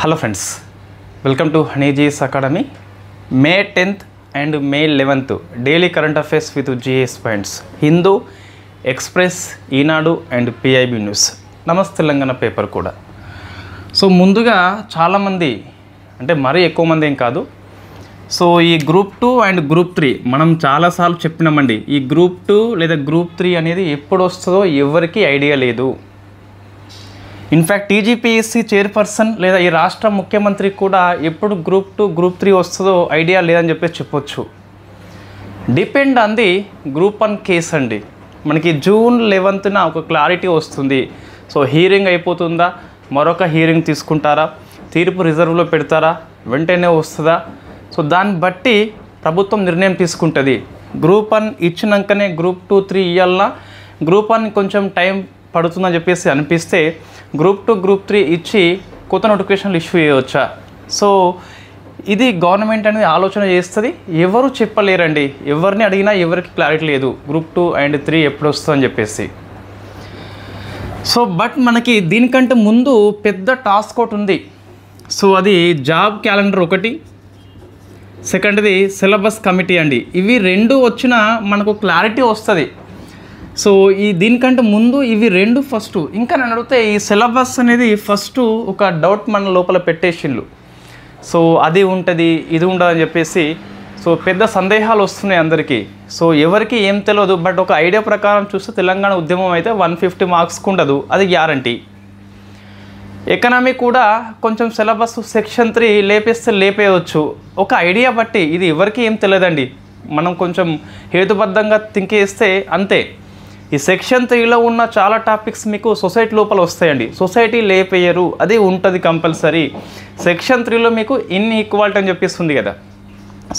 Hello friends, welcome to Honeygees Academy. May 10th and May 11th daily current affairs with GS points. Hindu, Express, Eenadu and PIB News. నమస్తే Telangana paper కూడా. So ముందుగా చాలామంది అంటే మరీ ఎక్కువ మంది ఏం కాదు. సో ఈ గ్రూప్ 2 అండ్ గ్రూప్ 3 మనం చాలాసార్లు చెప్పినామండి. ఈ గ్రూప్ 2 లేదా గ్రూప్ 3 అనేది ఎప్పుడు వస్తుందో ఎవరికి ఐడియా లేదు. ఇన్ఫ్యాక్ట్ టీజీపీఎస్సీ చైర్పర్సన్ లేదా ఈ రాష్ట్ర ముఖ్యమంత్రి కూడా ఎప్పుడు గ్రూప్ 2 గ్రూప్ 3 వస్తుందో ఐడియా లేదని చెప్పేసి చెప్పొచ్చు. Depend on the group 1 case అండి. మనకి జూన్ 11న ఒక క్లారిటీ వస్తుంది. సో హీరింగ్ అయిపోతుందా, మరొక హీరింగ్ తీసుకుంటారా, తీర్పు రిజర్వ్లో పెడతారా, వెంటనే వస్తుందా, సో దాన్ని బట్టి ప్రభుత్వం నిర్ణయం తీసుకుంటుంది. గ్రూప్ 1 ఇచ్చినాకనే గ్రూప్ 2, 3 ఇవ్వాలన్నా, గ్రూప్ 1 కొంచెం టైం పడుతుందని చెప్పేసి అనిపిస్తే గ్రూప్ 2, గ్రూప్ 3 ఇచ్చి కొత్త నోటిఫికేషన్లు ఇష్యూ చేయవచ్చా. సో ఇది గవర్నమెంట్ అనేది ఆలోచన చేస్తుంది. ఎవరు చెప్పలేరండి, ఎవరిని అడిగినా ఎవరికి క్లారిటీ లేదు గ్రూప్ 2 అండ్ 3 ఎప్పుడు వస్తుందని చెప్పేసి. సో బట్ మనకి దీనికంటే ముందు పెద్ద టాస్క్ ఒకటి ఉంది. సో అది జాబ్ క్యాలెండర్ ఒకటి, సెకండ్ది సిలబస్ కమిటీ అండి. ఇవి రెండు వచ్చినా మనకు క్లారిటీ వస్తుంది. సో దీనికంటే ముందు ఇవి రెండు ఫస్ట్. ఇంకా నన్ను అడిగితే ఈ సిలబస్ అనేది ఫస్ట్ ఒక డౌట్ మన లోపల పెట్టేసిండ్రు. సో అది ఉంటుంది, ఇది ఉండదు అని చెప్పేసి సో పెద్ద సందేహాలు వస్తున్నాయి అందరికీ. సో ఎవరికి ఏం తెలియదు. బట్ ఒక ఐడియా ప్రకారం చూస్తే తెలంగాణ ఉద్యమం అయితే 150 మార్క్స్కి ఉండదు, అది గ్యారంటీ. ఎకనామీ కూడా కొంచెం సిలబస్ సెక్షన్ 3 లేపేస్తే లేపేయవచ్చు. ఒక ఐడియా బట్టి ఇది ఎవరికి ఏం తెలియదండి. మనం కొంచెం హేతుబద్ధంగా థింక్ చేస్తే అంతే. ఈ సెక్షన్ 3లో ఉన్న చాలా టాపిక్స్ మీకు సొసైటీ లోపల వస్తాయండి. సొసైటీ లేపేయరు, అది ఉంటుంది కంపల్సరీ. సెక్షన్ 3లో మీకు ఇన్ఈక్వాలిటీ అని చెప్పేస్తుంది కదా.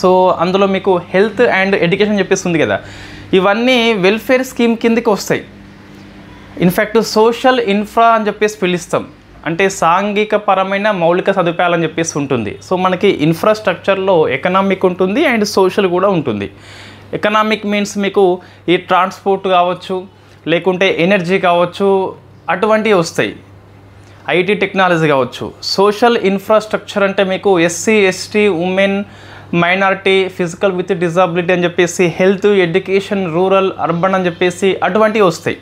సో అందులో మీకు హెల్త్ అండ్ ఎడ్యుకేషన్ చెప్పేస్తుంది కదా. ఇవన్నీ వెల్ఫేర్ స్కీమ్ కిందకి వస్తాయి. ఇన్ఫ్యాక్ట్ సోషల్ ఇన్ఫ్రా అని చెప్పేసి పిలుస్తాం. అంటే సాంఘిక పరమైన మౌలిక సదుపాయాలని చెప్పేసి ఉంటుంది. సో మనకి ఇన్ఫ్రాస్ట్రక్చర్లో ఎకనామిక్ ఉంటుంది అండ్ సోషల్ కూడా ఉంటుంది. ఎకనామిక్ మీన్స్ మీకు ఈ ట్రాన్స్పోర్ట్ కావచ్చు, లేకుంటే ఎనర్జీ కావచ్చు, అటువంటివి వస్తాయి. ఐటీ టెక్నాలజీ కావచ్చు. సోషల్ ఇన్ఫ్రాస్ట్రక్చర్ అంటే మీకు SC, ST, women, minority, physical with disability అని చెప్పేసి, హెల్త్, ఎడ్యుకేషన్, రూరల్, అర్బన్ అని చెప్పేసి అటువంటివి వస్తాయి.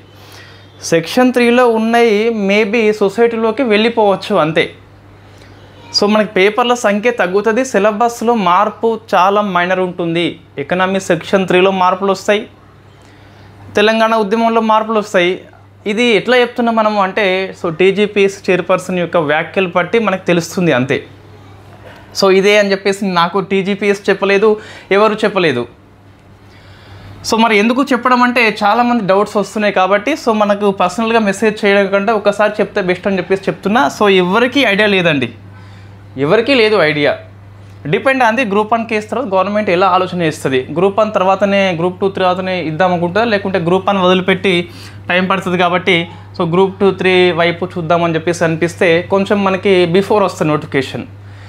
సెక్షన్ 3లో ఉన్నాయి మేబీ సొసైటీలోకి వెళ్ళిపోవచ్చు అంతే. సో మనకి పేపర్ల సంఖ్య తగ్గుతుంది, సిలబస్లో మార్పు చాలా మైనర్ ఉంటుంది. ఎకనామీ సెక్షన్ 3లో మార్పులు వస్తాయి, తెలంగాణ ఉద్యమంలో మార్పులు వస్తాయి. ఇది ఎట్లా చెప్తున్నాం మనము అంటే సో టీజీపీఎస్సీ చైర్పర్సన్ యొక్క వ్యాఖ్యలు బట్టి మనకు తెలుస్తుంది అంతే. సో ఇదే అని చెప్పేసి నాకు టీజీపీఎస్సీ చెప్పలేదు, ఎవరు చెప్పలేదు. సో మరి ఎందుకు చెప్పడం అంటే చాలామంది డౌట్స్ వస్తున్నాయి కాబట్టి సో మనకు పర్సనల్గా మెసేజ్ చేయడం కంటే ఒకసారి చెప్తే బెస్ట్ అని చెప్పేసి చెప్తున్నా. సో ఎవరికి ఐడియా లేదండి, ఎవరికీ లేదు idea. Depend on the group 1 case తర్వాత గవర్నమెంట్ ఎలా ఆలోచన చేస్తుంది. గ్రూప్ 1 తర్వాతనే గ్రూప్ 2 తర్వాతనే ఇద్దామనుకుంటుందా, లేకుంటే గ్రూప్ 1 వదిలిపెట్టి టైం పడుతుంది కాబట్టి సో గ్రూప్ 2, 3 వైపు చూద్దామని చెప్పేసి అనిపిస్తే కొంచెం మనకి బిఫోర్ వస్తుంది నోటిఫికేషన్.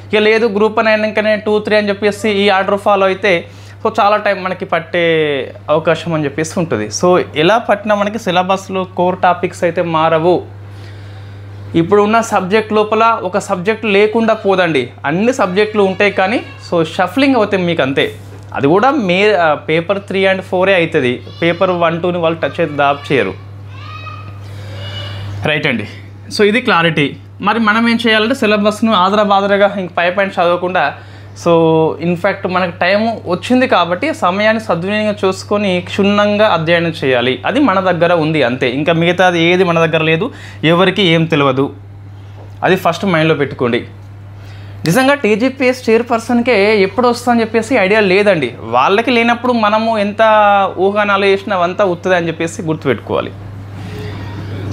ఇక లేదు గ్రూప్ 1 అయినాకనే 2, 3 అని చెప్పేసి ఈ ఆర్డర్ ఫాలో అయితే సో చాలా టైం మనకి పట్టే అవకాశం అని చెప్పేసి ఉంటుంది. సో ఎలా పట్టినా మనకి సిలబస్లో కోర్ టాపిక్స్ అయితే మారవు. ఇప్పుడు ఉన్న సబ్జెక్ట్ లోపల ఒక సబ్జెక్ట్ లేకుండా పోదండి, అన్ని సబ్జెక్టులు ఉంటాయి కానీ సో షఫ్లింగ్ అవుతాయి మీకు అంతే. అది కూడా పేపర్ 3 and 4 అవుతుంది. పేపర్ 1, 2ని వాళ్ళు టచ్ అయితే దాప్ చేయరు. రైట్ అండి. సో ఇది క్లారిటీ. మరి మనం ఏం చేయాలంటే సిలబస్ను ఆదరబాదరగా ఇంక పైపైన చదవకుండా సో ఇన్ఫ్యాక్ట్ మనకు టైం వచ్చింది కాబట్టి సమయాన్ని సద్వినియోగం చూసుకొని క్షుణ్ణంగా అధ్యయనం చేయాలి. అది మన దగ్గర ఉంది అంతే. ఇంకా మిగతాది ఏది మన దగ్గర లేదు, ఎవరికి ఏం తెలియదు. అది ఫస్ట్ మైండ్లో పెట్టుకోండి. నిజంగా టీజీపీఎస్సీ చైర్పర్సన్కే ఎప్పుడు వస్తుందని చెప్పేసి ఐడియా లేదండి. వాళ్ళకి లేనప్పుడు మనము ఎంత ఊహానాలు చేసినా అవంతా ఉత్తది అని చెప్పేసి గుర్తుపెట్టుకోవాలి.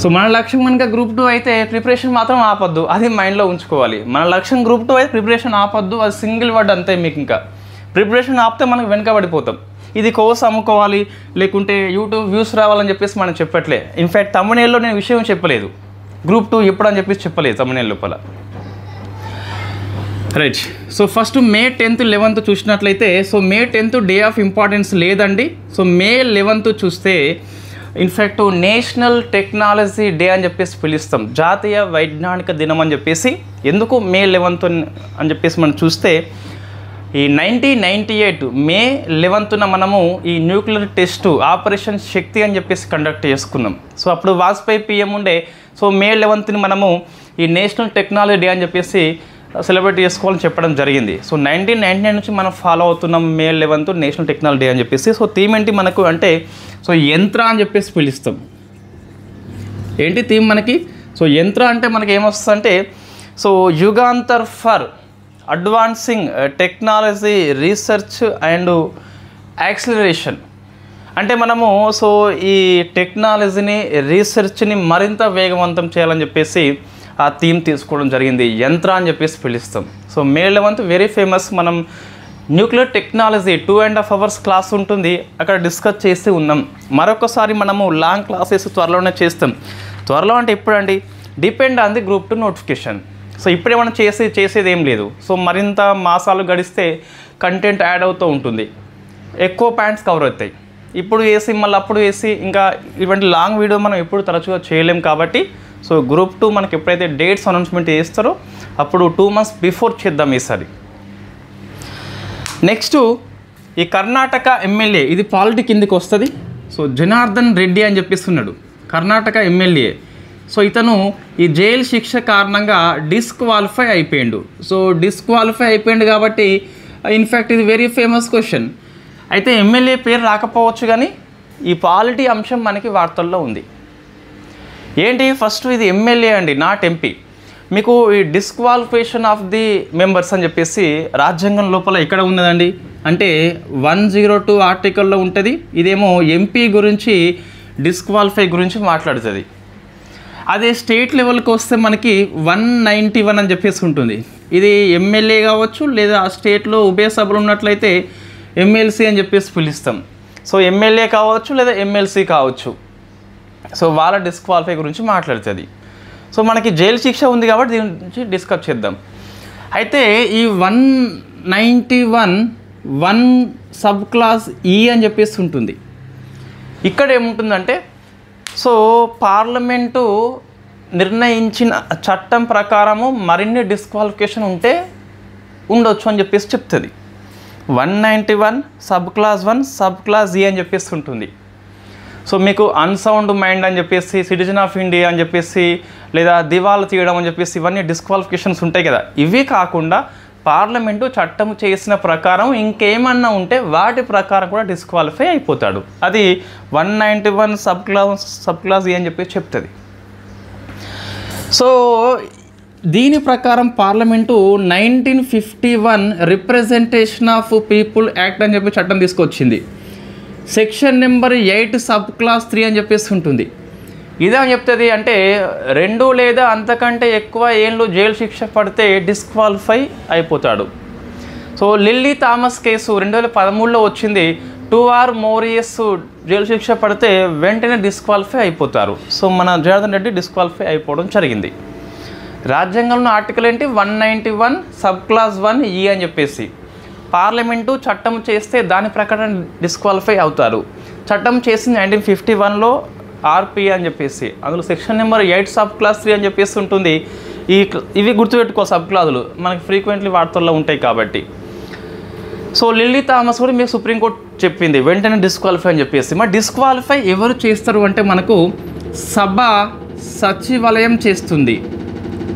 సో మన లక్ష్యం కనుక గ్రూప్ 2 అయితే ప్రిపరేషన్ మాత్రం ఆపొద్దు, అది మైండ్లో ఉంచుకోవాలి. మన లక్ష్యం గ్రూప్ 2 అయితే ప్రిపరేషన్ ఆపొద్దు, అది సింగిల్ వర్డ్ అంతే. మీకు ఇంకా ప్రిపరేషన్ ఆపితే మనకు వెనకబడిపోతాం. ఇది కోర్స్ అమ్ముకోవాలి లేకుంటే యూట్యూబ్ వ్యూస్ రావాలని చెప్పేసి మనం చెప్పట్లే. ఇన్ఫ్యాక్ట్ తమ్మునేల్లో నేను విషయం చెప్పలేదు, గ్రూప్ 2 ఎప్పుడు అని చెప్పేసి చెప్పలేదు తమ్మునేల్ లోపల. రైట్. సో ఫస్ట్ మే 10th, 11th చూసినట్లయితే so May 10th day of importance లేదండి. సో మే 11th చూస్తే ఇన్ఫ్యాక్ట్ నేషనల్ టెక్నాలజీ డే అని చెప్పేసి పిలుస్తాం, జాతీయ వైజ్ఞానిక దినం అని చెప్పేసి. ఎందుకు మే 11th అని చెప్పేసి మనం చూస్తే ఈ 1998 మే 11th మనము ఈ న్యూక్లియర్ టెస్ట్ ఆపరేషన్ శక్తి అని చెప్పేసి కండక్ట్ చేసుకున్నాం. సో అప్పుడు వాజ్పేయి పిఎం ఉండే. సో మే 11th మనము ఈ నేషనల్ టెక్నాలజీ డే అని చెప్పేసి సెలబ్రేట్ చేసుకోవాలని చెప్పడం జరిగింది. సో 1999 నుంచి మనం ఫాలో అవుతున్నాం మే 11th నేషనల్ టెక్నాలజీ డే అని చెప్పేసి. సో థీమ్ ఏంటి మనకు అంటే సో యంత్ర అని చెప్పేసి పిలుస్తాం. ఏంటి థీమ్ మనకి? సో యంత్ర అంటే మనకి ఏమొస్తుందంటే so Yugantar for advancing technology research and acceleration. అంటే మనము సో ఈ టెక్నాలజీని రీసెర్చ్ని మరింత వేగవంతం చేయాలని చెప్పేసి ఆ థీమ్ తీసుకోవడం జరిగింది. యంత్ర అని చెప్పేసి పిలుస్తాం. సో మే 11th వెరీ ఫేమస్. మనం న్యూక్లియర్ టెక్నాలజీ 2.5 hours క్లాస్ ఉంటుంది, అక్కడ డిస్కస్ చేసి ఉన్నాం. మరొకసారి మనము లాంగ్ క్లాసెస్ త్వరలోనే చేస్తాం. త్వరలో అంటే ఎప్పుడండి? Depend on the group 2 notification. So ఇప్పుడే మనం చేసేది ఏం లేదు. సో మరింత మాసాలు గడిస్తే కంటెంట్ యాడ్ అవుతూ ఉంటుంది, ఎక్కువ పాయింట్స్ కవర్ అవుతాయి. ఇప్పుడు వేసి మళ్ళీ అప్పుడు వేసి ఇంకా ఇటువంటి లాంగ్ వీడియో మనం ఎప్పుడు తరచుగా చేయలేం. కాబట్టి సో గ్రూప్ 2 మనకి ఎప్పుడైతే డేట్స్ అనౌన్స్మెంట్ చేస్తారో అప్పుడు 2 months బిఫోర్ చేద్దాం ఈసారి. నెక్స్ట్ ఈ కర్ణాటక ఎమ్మెల్యే, ఇది పాలిటీ కిందకి వస్తుంది. సో జనార్దన్ రెడ్డి అని చెప్పిస్తున్నాడు, కర్ణాటక ఎమ్మెల్యే. సో ఇతను ఈ జైలు శిక్ష కారణంగా డిస్క్వాలిఫై అయిపోయిండు. సో డిస్క్వాలిఫై అయిపోయిండు కాబట్టి ఇన్ఫ్యాక్ట్ ఇది వెరీ ఫేమస్ క్వశ్చన్. అయితే ఎమ్మెల్యే పేరు రాకపోవచ్చు కానీ ఈ పాలిటీ అంశం మనకి వార్తల్లో ఉంది. ఏంటి? ఫస్ట్ ఇది ఎమ్మెల్యే అండి, నాట్ ఎంపీ. మీకు ఈ డిస్క్వాలిఫికేషన్ ఆఫ్ ది మెంబర్స్ అని చెప్పేసి రాజ్యాంగం లోపల ఎక్కడ ఉన్నదండి అంటే 102 ఆర్టికల్లో ఉంటుంది. ఇదేమో ఎంపీ గురించి డిస్క్వాలిఫై గురించి మాట్లాడుతుంది. అదే స్టేట్ లెవెల్కి వస్తే మనకి 191 అని చెప్పేసి ఉంటుంది. ఇది ఎమ్మెల్యే కావచ్చు, లేదా ఆ స్టేట్లో ఉభయ సభలు ఉన్నట్లయితే ఎమ్మెల్సీ అని చెప్పేసి పిలుస్తాం. సో ఎమ్మెల్యే కావచ్చు లేదా ఎమ్మెల్సీ కావచ్చు. సో వాళ్ళ డిస్క్వాలిఫై గురించి మాట్లాడుతుంది. సో మనకి జైలు శిక్ష ఉంది కాబట్టి దీని గురించి డిస్కస్ చేద్దాం. అయితే ఈ 191(1) సబ్ క్లాస్ ఈ అని చెప్పేసి ఉంటుంది. ఇక్కడ ఏముంటుందంటే సో పార్లమెంటు నిర్ణయించిన చట్టం ప్రకారము మరిన్ని డిస్క్వాలిఫికేషన్ ఉంటే ఉండొచ్చు అని చెప్పేసి చెప్తుంది. 191 సబ్ క్లాస్ 1 సబ్ క్లాస్ ఈ అని చెప్పేసి ఉంటుంది. సో మీకు అన్సౌండ్ మైండ్ అని చెప్పేసి, సిటిజన్ ఆఫ్ ఇండియా అని చెప్పేసి, లేదా దివాలా తీయడం అని చెప్పేసి ఇవన్నీ డిస్క్వాలిఫికేషన్స్ ఉంటాయి కదా. ఇవి కాకుండా పార్లమెంటు చట్టం చేసిన ప్రకారం ఇంకేమన్నా ఉంటే వాటి ప్రకారం కూడా డిస్క్వాలిఫై అయిపోతాడు. అది 191 సబ్ క్లాస్ ఏ అని చెప్పేసి చెప్తుంది. సో దీని ప్రకారం parliament 1951 representation of people act అని చెప్పి చట్టం తీసుకొచ్చింది. సెక్షన్ నెంబర్ 8 సబ్ క్లాస్ 3 అని చెప్పేసి ఉంటుంది. ఇదేమని చెప్తుంది అంటే 2 లేదా అంతకంటే ఎక్కువ ఏళ్ళు జైలు శిక్ష పడితే డిస్క్వాలిఫై అయిపోతాడు. సో లిల్లీ థామస్ కేసు 2013లో వచ్చింది. 2 or more years జైలు శిక్ష పడితే వెంటనే డిస్క్వాలిఫై అయిపోతారు. సో మన జనార్దన్ రెడ్డి డిస్క్వాలిఫై అయిపోవడం జరిగింది. రాజ్యాంగంలో ఆర్టికల్ ఏంటి? 191 సబ్ క్లాస్ 1 ఈ అని చెప్పేసి పార్లమెంటు చట్టం చేస్తే దాని ప్రకారం డిస్క్వాలిఫై అవుతారు. చట్టం చేసింది 1951లో ఆర్పి అని చెప్పేసి, అందులో సెక్షన్ నెంబర్ 8 సబ్ క్లాస్ 3 అని చెప్పేసి ఉంటుంది. ఇవి గుర్తుపెట్టుకో, సబ్ క్లాజులు మనకి ఫ్రీక్వెంట్లీ వార్తల్లో ఉంటాయి కాబట్టి. సో లిల్లీ థామస్ కూడా మీకు సుప్రీంకోర్టు చెప్పింది వెంటనే డిస్క్వాలిఫై అని చెప్పేసి. మరి డిస్క్వాలిఫై ఎవరు చేస్తారు అంటే మనకు సభ సచివాలయం చేస్తుంది.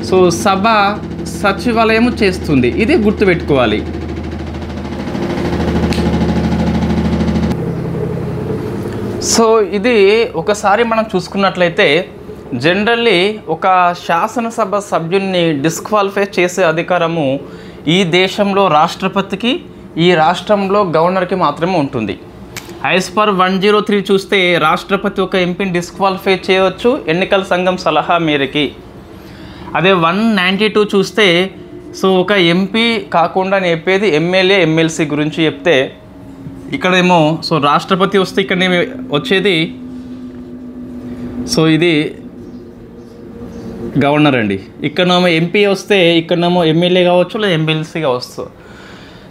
సో సభ సచివాలయం చేస్తుంది, ఇది గుర్తుపెట్టుకోవాలి. సో ఇది ఒకసారి మనం చూసుకున్నట్లయితే జనరల్లీ ఒక శాసనసభ సభ్యుల్ని డిస్క్వాలిఫై చేసే అధికారము ఈ దేశంలో రాష్ట్రపతికి, ఈ రాష్ట్రంలో గవర్నర్కి మాత్రమే ఉంటుంది. యాజ్ పర్ 103 చూస్తే రాష్ట్రపతి ఒక ఎంపీని డిస్క్వాలిఫై చేయవచ్చు ఎన్నికల సంఘం సలహా మేరకి. అదే 192 చూస్తే సో ఒక ఎంపీ కాకుండా చెప్పేది ఎమ్మెల్యే ఎమ్మెల్సీ గురించి చెప్తే, ఇక్కడేమో సో రాష్ట్రపతి వస్తే ఇక్కడేమో వచ్చేది సో ఇది గవర్నర్ అండి. ఇక్కడనేమో ఎంపీ వస్తే ఇక్కడనేమో ఎమ్మెల్యే కావచ్చు లేదా ఎమ్మెల్సీగా వస్తుంది.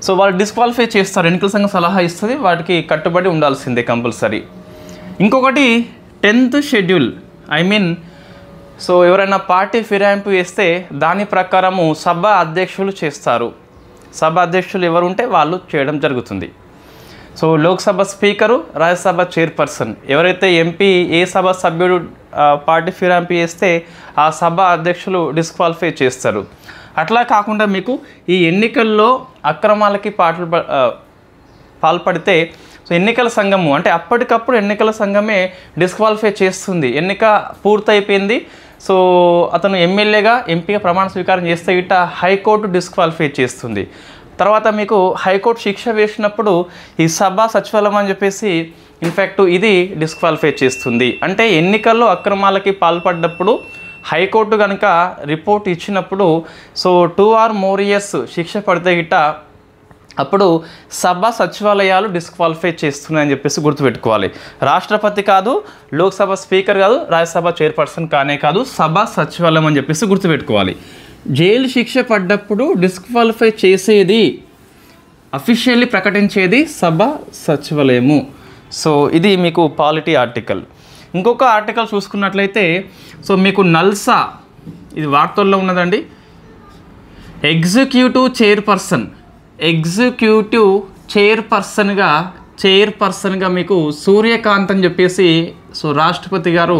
సో వాళ్ళు డిస్క్వాలిఫై చేస్తారు, ఎన్నికల సంఘం సలహా ఇస్తుంది, వాటికి కట్టుబడి ఉండాల్సిందే కంపల్సరీ. ఇంకొకటి 10th షెడ్యూల్ సో ఎవరైనా పార్టీ ఫిరాయింపు వేస్తే దాని ప్రకారము సభ అధ్యక్షులు చేస్తారు. సభ అధ్యక్షులు ఎవరు ఉంటే వాళ్ళు చేయడం జరుగుతుంది. So Lok Sabha speaker, Rajya Sabha chairperson, ఎవరైతే ఎంపీ ఏ సభ సభ్యుడు పార్టీ ఫిరాయింపు చేస్తే ఆ సభ అధ్యక్షులు డిస్క్వాలిఫై చేస్తారు. అట్లా కాకుండా మీకు ఈ ఎన్నికల్లో అక్రమాలకి పాల్పడితే సో ఎన్నికల సంఘము అంటే అప్పటికప్పుడు ఎన్నికల సంఘమే డిస్క్వాలిఫై చేస్తుంది. ఎన్నిక పూర్తయిపోయింది, సో అతను ఎమ్మెల్యేగా ఎంపీగా ప్రమాణ స్వీకారం చేస్తే ఇట్లా హైకోర్టు డిస్క్వాలిఫై చేస్తుంది. తర్వాత మీకు హైకోర్టు శిక్ష వేసినప్పుడు ఈ సభ సచివాలయం అని చెప్పేసి ఇన్ఫ్యాక్ట్ ఇది డిస్క్వాలిఫై చేస్తుంది. అంటే ఎన్నికల్లో అక్రమాలకి పాల్పడ్డప్పుడు హైకోర్టు కనుక రిపోర్ట్ ఇచ్చినప్పుడు సో 2 or more years శిక్ష పడితే గిట్ట అప్పుడు సభ సచివాలయాలు డిస్క్వాలిఫై చేస్తున్నాయని చెప్పేసి గుర్తుపెట్టుకోవాలి. రాష్ట్రపతి కాదు, లోక్సభ స్పీకర్ కాదు, రాజ్యసభ చైర్పర్సన్ కానే కాదు, సభ సచివాలయం అని చెప్పేసి గుర్తుపెట్టుకోవాలి. జైలు శిక్ష పడ్డప్పుడు డిస్క్వాలిఫై చేసేది, అఫీషియల్లీ ప్రకటించేది సభ సచివాలయము. సో ఇది మీకు పాలిటీ ఆర్టికల్. ఇంకొక ఆర్టికల్ చూసుకున్నట్లయితే సో మీకు నల్సా, ఇది వార్తల్లో ఉన్నదండి. ఎగ్జిక్యూటివ్ చైర్పర్సన్గా మీకు సూర్యకాంత్ అని చెప్పేసి సో రాష్ట్రపతి గారు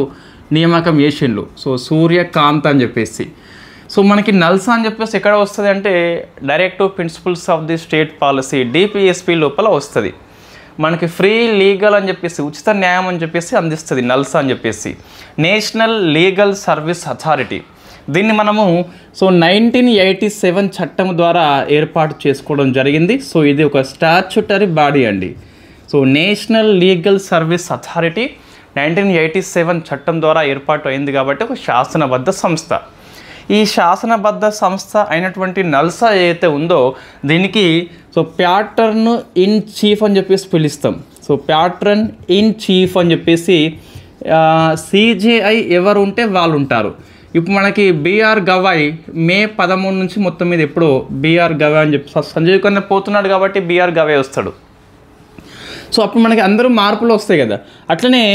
నియామకం చేసిండ్రు. సో సూర్యకాంత్ అని చెప్పేసి సో మనకి నల్సా అని చెప్పేసి ఎక్కడ వస్తుంది అంటే directive principles of the state policy DPSP లోపల వస్తుంది. మనకి ఫ్రీ లీగల్ అని చెప్పేసి ఉచిత న్యాయం అని చెప్పేసి అందిస్తుంది నల్సా అని చెప్పేసి. నేషనల్ లీగల్ సర్వీస్ అథారిటీ, దీన్ని మనము సో 1987 చట్టం ద్వారా ఏర్పాటు చేసుకోవడం జరిగింది. సో ఇది ఒక స్టాచ్యుటరీ బాడీ అండి. So national legal service authority 1987 చట్టం ద్వారా ఏర్పాటు అయింది కాబట్టి ఒక శాసనబద్ధ సంస్థ. ఈ శాసనబద్ధ సంస్థ అయినటువంటి నల్సా ఏదైతే ఉందో దీనికి సో ప్యాటర్న్ ఇన్ చీఫ్ అని చెప్పేసి పిలుస్తాం. సో ప్యాటర్న్ ఇన్ చీఫ్ అని చెప్పేసి CJI ఎవరు ఉంటే వాళ్ళు ఉంటారు. ఇప్పుడు మనకి బిఆర్ గవాయ్ మే 13 నుంచి మొత్తం మీద ఎప్పుడో బిఆర్ గవాయ్ అని చెప్పి సంజీవ్ ఖన్నా పోతున్నాడు కాబట్టి బిఆర్ గవాయ్ వస్తాడు. సో అప్పుడు మనకి అందరూ మార్పులు వస్తాయి కదా. అట్లనే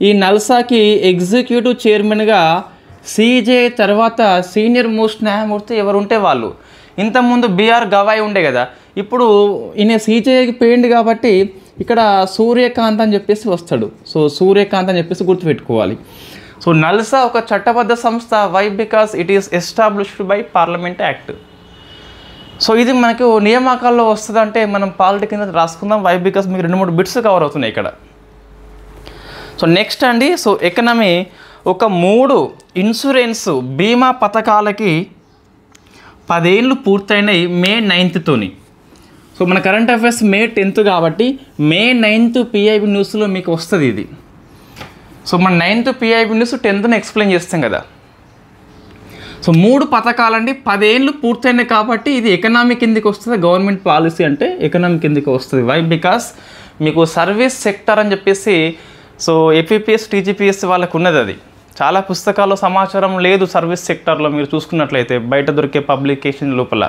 ఈ నల్సాకి ఎగ్జిక్యూటివ్ చైర్మన్గా CJI తర్వాత సీనియర్ మోస్ట్ న్యాయమూర్తి ఎవరు ఉంటే వాళ్ళు. ఇంతకుముందు బిఆర్ గవాయ్ ఉండే కదా, ఇప్పుడు ఈయన CJIకి పోయింది కాబట్టి ఇక్కడ సూర్యకాంత్ అని చెప్పేసి వస్తాడు. సో సూర్యకాంత్ అని చెప్పేసి గుర్తుపెట్టుకోవాలి. సో నల్సా ఒక చట్టబద్ధ సంస్థ. Why? Because it is established by parliament act. So ఇది మనకు నియామకాల్లో వస్తుంది అంటే మనం పాలిటీ కింద రాసుకుందాం. వై? బికాస్ మీకు 2-3 బిట్స్ కవర్ అవుతున్నాయి ఇక్కడ. సో నెక్స్ట్ అండి, సో ఎకనమీ ఒక 3 ఇన్సూరెన్స్ బీమా పథకాలకి 10 ఏళ్ళు పూర్తయినాయి మే 9th. సో మన కరెంట్ అఫైర్స్ మే 10th కాబట్టి మే 9th PIB న్యూస్లో మీకు వస్తుంది ఇది. సో మన 9th PIB news 10th explain చేస్తాం కదా. సో 3 పథకాలండి 10 ఏళ్ళు పూర్తయినాయి కాబట్టి ఇది ఎకనామీ కిందికి వస్తుంది. గవర్నమెంట్ పాలసీ అంటే ఎకనామీ కిందికి వస్తుంది. వై? బికాస్ మీకు సర్వీస్ సెక్టర్ అని చెప్పేసి సో APPS TGPS వాళ్ళకు ఉన్నది. అది చాలా పుస్తకాల్లో సమాచారం లేదు సర్వీస్ సెక్టర్లో మీరు చూసుకున్నట్లయితే బయట దొరికే పబ్లికేషన్ లోపల.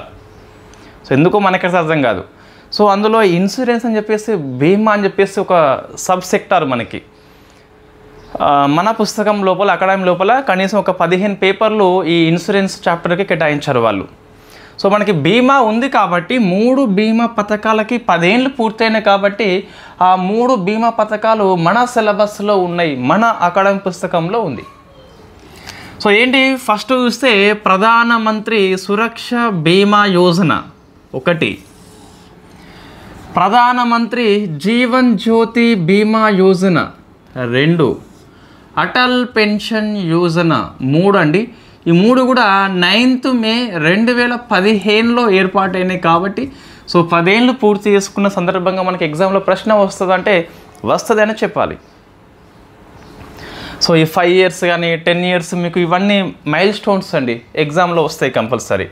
సో ఎందుకో మనకి అర్థం కాదు. సో అందులో ఇన్సూరెన్స్ అని చెప్పేసి బీమా అని చెప్పేసి ఒక సబ్ సెక్టార్ మనకి మన పుస్తకం లోపల అకాడమీ లోపల కనీసం ఒక 15 పేపర్లు ఈ ఇన్సూరెన్స్ చాప్టర్కి కేటాయించారు వాళ్ళు. సో మనకి బీమా ఉంది కాబట్టి 3 బీమా పథకాలకి 10 ఏళ్ళు పూర్తయినాయి కాబట్టి ఆ 3 బీమా పథకాలు మన సిలబస్లో ఉన్నాయి, మన అకాడమీ పుస్తకంలో ఉంది. సో ఏంటి ఫస్ట్ చూస్తే ప్రధానమంత్రి సురక్ష బీమా యోజన 1, ప్రధానమంత్రి జీవన్ జ్యోతి బీమా యోజన 2, అటల్ పెన్షన్ యోజన 3 అండి. ఈ 3 కూడా 9th మే 2015లో ఏర్పాటైనాయి కాబట్టి సో 10 ఏళ్ళు పూర్తి చేసుకున్న సందర్భంగా మనకి ఎగ్జామ్లో ప్రశ్న వస్తుందంటే వస్తుంది అని చెప్పాలి. సో ఈ 5 years కానీ 10 years మీకు ఇవన్నీ మైల్ స్టోన్స్ అండి, ఎగ్జామ్లో వస్తాయి కంపల్సరీ.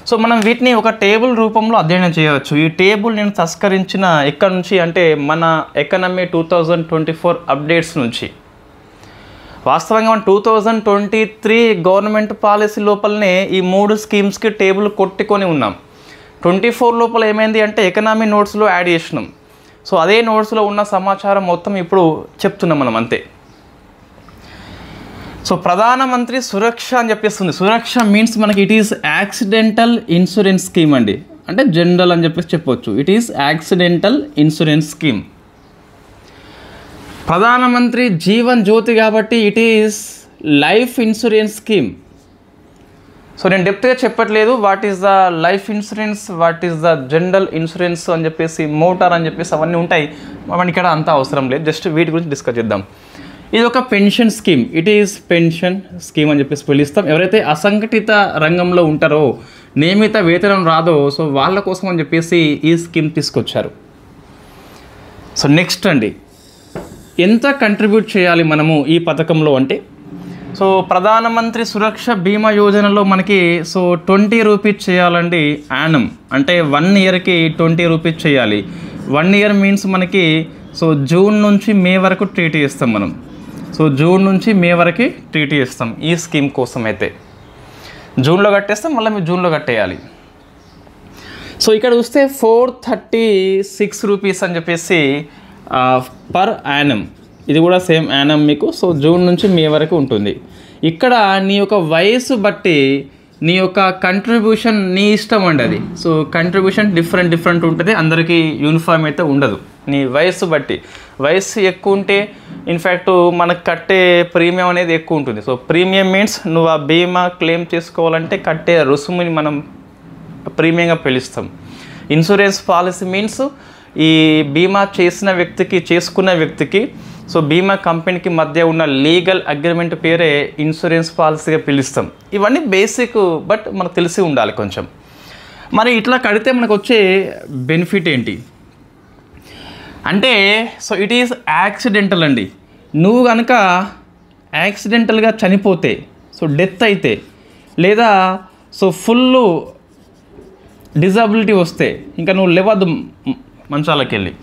సో మనం వీటిని ఒక టేబుల్ రూపంలో అధ్యయనం చేయవచ్చు. ఈ టేబుల్ నేను తస్కరించిన ఎక్కడి నుంచి అంటే మన ఎకనమీ 2024 అప్డేట్స్ నుంచి. వాస్తవంగా మనం 2023 గవర్నమెంట్ పాలసీ లోపలనే ఈ 3 స్కీమ్స్కి టేబుల్ కొట్టుకొని ఉన్నాం. 24 లోపల ఏమైంది అంటే ఎకనామీ నోట్స్లో యాడ్ చేసినాం. సో అదే నోట్స్లో ఉన్న సమాచారం మొత్తం ఇప్పుడు చెప్తున్నాం మనం అంతే. సో ప్రధానమంత్రి సురక్ష అని చెప్పేస్తుంది. సురక్ష మీన్స్ మనకి it is accidental insurance scheme అండి, అంటే జనరల్ అని చెప్పేసి చెప్పొచ్చు. It is accidental insurance scheme. ప్రధానమంత్రి జీవన్ జ్యోతి కాబట్టి it is life insurance scheme. So నేను డెప్త్గా చెప్పట్లేదు what is the life insurance, what is the general insurance అని చెప్పేసి, మోటార్ అని చెప్పేసి అవన్నీ ఉంటాయి, మనకి ఇక్కడ అంత అవసరం లేదు. జస్ట్ వీటి గురించి డిస్కస్ చేద్దాం. ఇది ఒక pension scheme. It is pension scheme అని చెప్పేసి పిలుస్తాం. ఎవరైతే అసంఘటిత రంగంలో ఉంటారో, నియమిత వేతనం రాదో, సో వాళ్ళ కోసం అని చెప్పేసి ఈ స్కీమ్ తీసుకొచ్చారు. సో నెక్స్ట్ అండి, ఎంత కంట్రిబ్యూట్ చేయాలి మనము ఈ పథకంలో అంటే, సో ప్రధానమంత్రి సురక్ష బీమా యోజనలో మనకి సో 20 రూపీస్ చేయాలండి యానం, అంటే 1 ఇయర్కి 20 రూపీస్ చేయాలి. 1 ఇయర్ మీన్స్ మనకి సో జూన్ నుంచి మే వరకు ట్రీట్ చేస్తాం మనం. సో జూన్ నుంచి మే వరకు ట్రీట్ చేస్తాం ఈ స్కీమ్ కోసం. అయితే జూన్లో కట్టేస్తాం, మళ్ళీ మీరు జూన్లో కట్టేయాలి. సో ఇక్కడ చూస్తే 436 రూపీస్ అని చెప్పేసి పర్ యానం. ఇది కూడా సేమ్ యానం మీకు. సో జూన్ నుంచి మే వరకు ఉంటుంది. ఇక్కడ నీ యొక్క వయసు బట్టి నీ యొక్క కంట్రిబ్యూషన్ నీ ఇష్టం అండి అది. సో కంట్రిబ్యూషన్ డిఫరెంట్ ఉంటుంది, అందరికీ యూనిఫామ్ అయితే ఉండదు. నీ వయసు బట్టి, వయసు ఎక్కువ ఉంటే ఇన్ఫ్యాక్ట్ మనకు కట్టే ప్రీమియం అనేది ఎక్కువ ఉంటుంది. సో ప్రీమియం మీన్స్ నువ్వు ఆ బీమా క్లెయిమ్ చేసుకోవాలంటే కట్టే రుసుముని మనం ప్రీమియంగా పిలుస్తాం. ఇన్సూరెన్స్ పాలసీ మీన్స్ ఈ బీమా చేసుకున్న వ్యక్తికి సో బీమా కంపెనీకి మధ్య ఉన్న లీగల్ అగ్రిమెంట్ పేరే ఇన్సూరెన్స్ పాలసీగా పిలుస్తాం. ఇవన్నీ బేసిక్, బట్ మనకు తెలిసి ఉండాలి కొంచెం. మరి ఇట్లా కడితే మనకు వచ్చే బెనిఫిట్ ఏంటి అంటే, సో ఇట్ ఈస్ యాక్సిడెంటల్ అండి. నువ్వు కనుక యాక్సిడెంటల్గా చనిపోతే, సో డెత్ అయితే, లేదా సో ఫుల్ డిజబిలిటీ వస్తే, ఇంకా నువ్వు లేవద్దు మంచాలకి వెళ్ళి,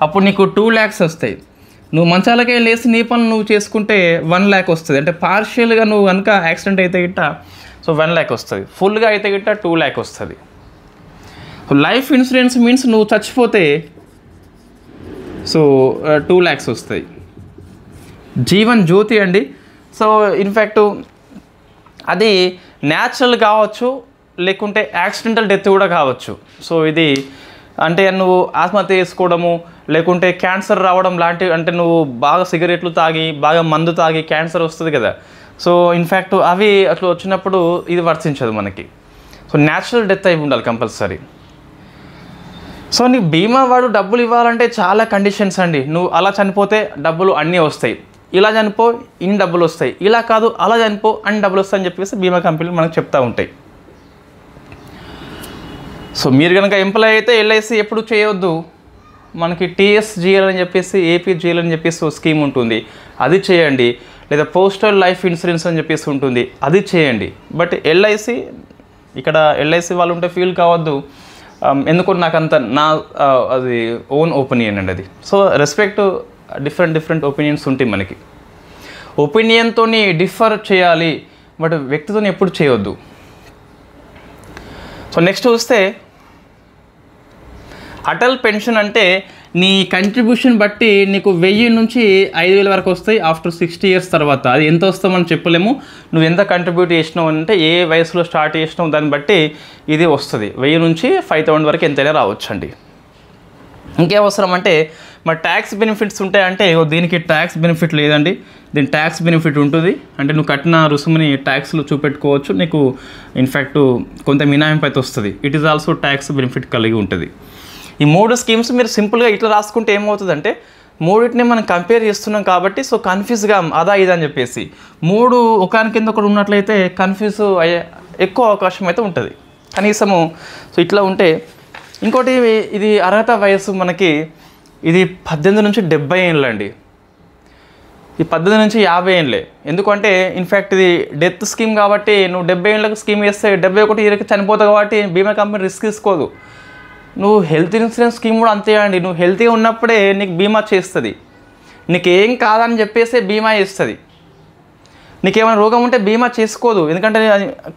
అప్పుడు నీకు 2 lakhs వస్తాయి. నువ్వు మంచాలకే లేసి నీ పనులు నువ్వు చేసుకుంటే 1 lakh వస్తుంది. అంటే పార్షియల్గా నువ్వు కనుక యాక్సిడెంట్ అయితే గిట్ట సో 1 lakh వస్తుంది, ఫుల్గా అయితే గిట్ట 2 lakh వస్తుంది. సో లైఫ్ ఇన్సూరెన్స్ మీన్స్ నువ్వు చచ్చిపోతే సో 2 lakhs వస్తాయి. జీవన్ జ్యోతి అండి, సో ఇన్ఫ్యాక్ట్ అది న్యాచురల్ కావచ్చు, లేకుంటే యాక్సిడెంటల్ డెత్ కూడా కావచ్చు. సో ఇది అంటే నువ్వు ఆత్మహత్య చేసుకోవడము, లేకుంటే క్యాన్సర్ రావడం లాంటివి, అంటే నువ్వు బాగా సిగరెట్లు తాగి, బాగా మందు తాగి క్యాన్సర్ వస్తుంది కదా. సో ఇన్ఫ్యాక్ట్ అవి అట్లా వచ్చినప్పుడు ఇది వర్తించదు మనకి. సో న్యాచురల్ డెత్ అయి ఉండాలి కంపల్సరీ. సో నీకు బీమా వాడు డబ్బులు ఇవ్వాలంటే చాలా కండిషన్స్ అండి. నువ్వు అలా చనిపోతే డబ్బులు అన్నీ వస్తాయి, ఇలా చనిపో ఇన్ని డబ్బులు వస్తాయి, ఇలా కాదు అలా చనిపో అన్ని డబ్బులు వస్తాయి అని చెప్పేసి బీమా కంపెనీలు మనకు చెప్తూ ఉంటాయి. సో మీరు కనుక ఎంప్లాయ్ అయితే ఎల్ఐసి ఎప్పుడు చేయవద్దు, మనకి టీఎస్జిఎల్ అని చెప్పేసి, ఏపీజిఎల్ అని చెప్పేసి ఒక స్కీమ్ ఉంటుంది, అది చేయండి. లేదా పోస్టల్ లైఫ్ ఇన్సూరెన్స్ అని చెప్పేసి ఉంటుంది, అది చేయండి. బట్ ఎల్ఐసి, ఇక్కడ ఎల్ఐసి వాళ్ళు ఉంటే ఫీల్ కావద్దు, ఎందుకు నాకు అంత అది ఓన్ ఒపీనియన్ అండి అది. సో రెస్పెక్ట్ డిఫరెంట్ ఒపీనియన్స్ ఉంటాయి మనకి. ఒపీనియన్తో డిఫర్ చేయాలి, బట్ వ్యక్తితో ఎప్పుడు చేయొద్దు. సో నెక్స్ట్ చూస్తే అటల్ పెన్షన్ అంటే నీ కంట్రిబ్యూషన్ బట్టి నీకు 1000 నుంచి 5000 వరకు వస్తాయి ఆఫ్టర్ 60 years తర్వాత. అది ఎంత వస్తామని చెప్పలేము. నువ్వు ఎంత కంట్రిబ్యూట్ చేసినావు అంటే, ఏ వయసులో స్టార్ట్ చేసినావు దాన్ని బట్టి ఇది వస్తుంది. 1000 నుంచి 5000 వరకు ఎంతైనా రావచ్చు అండి. ఇంకే అవసరం అంటే మరి ట్యాక్స్ బెనిఫిట్స్ ఉంటాయంటే, దీనికి ట్యాక్స్ బెనిఫిట్ లేదండి, దీని ట్యాక్స్ బెనిఫిట్ ఉంటుంది. అంటే నువ్వు కట్టిన రుసుముని ట్యాక్స్లో చూపెట్టుకోవచ్చు, నీకు ఇన్ఫ్యాక్ట్ కొంత మినహాయింపు అయితే వస్తుంది. It is also tax benefit కలిగి ఉంటుంది. ఈ 3 స్కీమ్స్ మీరు సింపుల్గా ఇట్లా రాసుకుంటే ఏమవుతుందంటే, 3టిని మనం కంపేర్ చేస్తున్నాం కాబట్టి సో కన్ఫ్యూజ్గా అదా ఇదా అని చెప్పేసి 3 ఒకదాని కింద ఒకటి ఉన్నట్లయితే కన్ఫ్యూజ్ అయ్యే ఎక్కువ అవకాశం అయితే ఉంటుంది కనీసము. సో ఇట్లా ఉంటే ఇంకోటి, ఇది అర్హత వయసు మనకి ఇది 18 నుంచి 70 ఏళ్ళు అండి. ఈ 18 నుంచి 50 ఏళ్ళే. ఎందుకంటే ఇన్ఫ్యాక్ట్ ఇది డెత్ స్కీమ్ కాబట్టి నువ్వు 70 ఏళ్ళకి స్కీమ్ వేస్తే 71 ఇయర్కి చనిపోతావు కాబట్టి బీమా కంపెనీ రిస్క్ తీసుకోదు. నువ్వు హెల్త్ ఇన్సూరెన్స్ స్కీమ్ కూడా అంతే అండి. నువ్వు హెల్తీగా ఉన్నప్పుడే నీకు బీమా చేస్తుంది, నీకేం కాదని చెప్పేసి బీమా చేస్తుంది. నీకేమైనా రోగం ఉంటే బీమా చేసుకోదు, ఎందుకంటే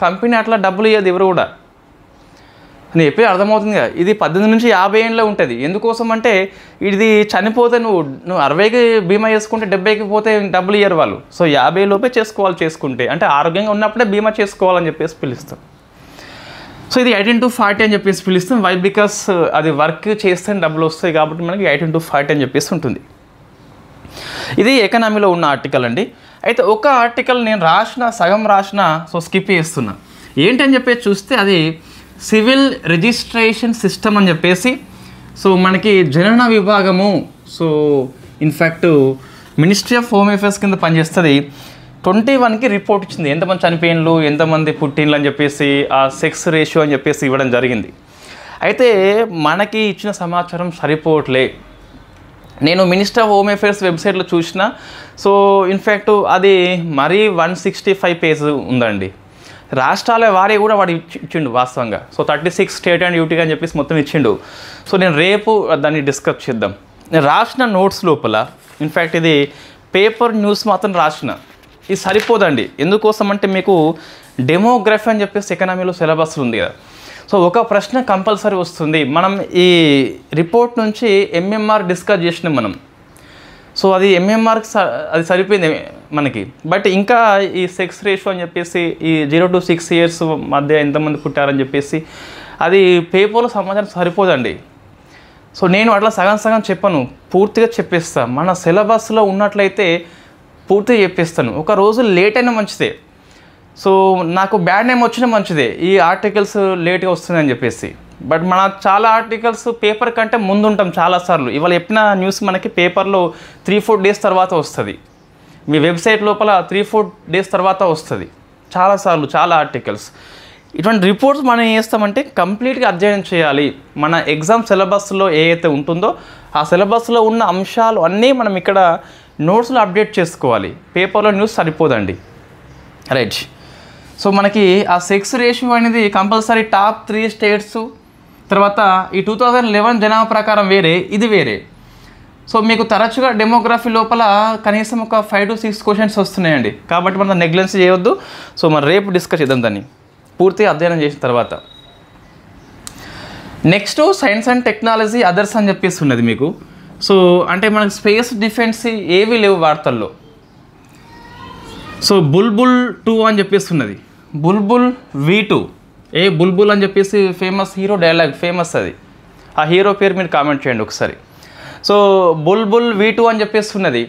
కంపెనీ అట్లా డబ్బులు ఇవ్వదు ఎవరు కూడా. నేను చెప్పేది అర్థమవుతుంది కదా. ఇది 18 నుంచి 50 ఏళ్ళలో ఉంటుంది. ఎందుకోసం అంటే ఇది చనిపోతే నువ్వు 60కి బీమా చేసుకుంటే 70కి పోతే డబ్బులు ఇయ్యరు వాళ్ళు. సో 50 లోపే చేసుకుంటే అంటే ఆరోగ్యంగా ఉన్నప్పుడే బీమా చేసుకోవాలని చెప్పేసి పిలుస్తాం. సో ఇది 18 to 40 అని చెప్పేసి పిలుస్తాం. వై? బికాస్ అది వర్క్ చేస్తే డబ్బులు వస్తాయి కాబట్టి మనకి 18 to 40 అని చెప్పేసి ఉంటుంది. ఇది ఎకనామీలో ఉన్న ఆర్టికల్ అండి. అయితే ఒక ఆర్టికల్ నేను సగం రాసిన, సో స్కిప్ చేస్తున్నా. ఏంటని చెప్పేసి చూస్తే అది సివిల్ రిజిస్ట్రేషన్ సిస్టమ్ అని చెప్పేసి, సో మనకి జనన విభాగము, so in fact ministry of home affairs కింద పనిచేస్తుంది. 21కి రిపోర్ట్ ఇచ్చింది, ఎంతమంది చనిపోయినలు, ఎంతమంది పుట్టినలు అని చెప్పేసి, ఆ సెక్స్ రేషియో అని చెప్పేసి ఇవ్వడం జరిగింది. అయితే మనకి ఇచ్చిన సమాచారం సరిపోవట్లే. నేను మినిస్టర్ ఆఫ్ హోమ్ అఫేర్స్ వెబ్సైట్లో చూసిన, సో ఇన్ఫ్యాక్ట్ అది మరీ 165 పేజ్ ఉందండి. రాష్ట్రాల వారి కూడా వాడు ఇచ్చిండు వాస్తవంగా. సో 36 స్టేట్ అండ్ యూటీ అని చెప్పేసి మొత్తం ఇచ్చిండు. సో నేను రేపు దాన్ని డిస్కస్ చేద్దాం. నేను రాసిన నోట్స్ లోపల ఇన్ఫ్యాక్ట్ ఇది పేపర్ న్యూస్ మాత్రం రాసిన. ఇది సరిపోదండి. ఎందుకోసం అంటే మీకు డెమోగ్రఫీ అని చెప్పేసి ఎకనామీలో సిలబస్ ఉంది కదా. సో ఒక ప్రశ్న కంపల్సరీ వస్తుంది. మనం ఈ రిపోర్ట్ నుంచి ఎంఎంఆర్ డిస్కస్ చేసినాం మనం. సో అది ఎంఎంఆర్కి అది సరిపోయింది మనకి. బట్ ఇంకా ఈ సెక్స్ రేషియో అని చెప్పేసి ఈ 0 to 6 years మధ్య ఎంతమంది పుట్టారని చెప్పేసి అది పేపర్లో సమాచారం సరిపోదండి. సో నేను అట్లా సగం చెప్పను, పూర్తిగా చెప్పేస్తాను. మన సిలబస్లో ఉన్నట్లయితే పూర్తిగా చెప్పేస్తాను. ఒక రోజు లేట్ అయినా మంచిదే. సో నాకు బ్యాడ్ నేమ్ వచ్చినా మంచిదే, ఈ ఆర్టికల్స్ లేట్గా వస్తుందని చెప్పేసి. బట్ మన చాలా ఆర్టికల్స్ పేపర్ కంటే ముందు ఉంటాం చాలాసార్లు. ఇవాళ చెప్పిన న్యూస్ మనకి పేపర్లో 3-4 days తర్వాత వస్తుంది. మీ వెబ్సైట్ లోపల 3-4 days తర్వాత వస్తుంది చాలాసార్లు, చాలా ఆర్టికల్స్. ఇటువంటి రిపోర్ట్స్ మనం ఏం చేస్తామంటే కంప్లీట్గా అధ్యయనం చేయాలి. మన ఎగ్జామ్ సిలబస్లో ఏదైతే ఉంటుందో ఆ సిలబస్లో ఉన్న అంశాలు అన్నీ మనం ఇక్కడ నోట్స్లో అప్డేట్ చేసుకోవాలి. పేపర్లో న్యూస్ సరిపోదండి. రైట్. సో మనకి ఆ సెక్స్ రేషియో అనేది కంపల్సరీ టాప్ 3 states, తర్వాత ఈ 2011 జనాభా ప్రకారం వేరే, ఇది వేరే. సో మీకు తరచుగా డెమోగ్రఫీ లోపల కనీసం ఒక 5 to 6 questions వస్తున్నాయండి. కాబట్టి మనం నెగ్లెన్సీ చేయొద్దు. సో మనం రేపు డిస్కస్ చేద్దాం దాన్ని పూర్తిగా అధ్యయనం చేసిన తర్వాత. Next science and technology others అని చెప్పేసి ఉన్నది మీకు. సో అంటే మనకు స్పేస్ డిఫెన్స్ ఏవి లేవు వార్తల్లో. సో బుల్బుల్ 2 అని చెప్పేసి ఉన్నది. బుల్బుల్ V2. బుల్బుల్ అని చెప్పేసి ఫేమస్ హీరో డైలాగ్, ఫేమస్ అది. ఆ హీరో పేరు మీరు కామెంట్ చేయండి ఒకసారి. సో బుల్బుల్ V2 అని చెప్పేసి ఉన్నది.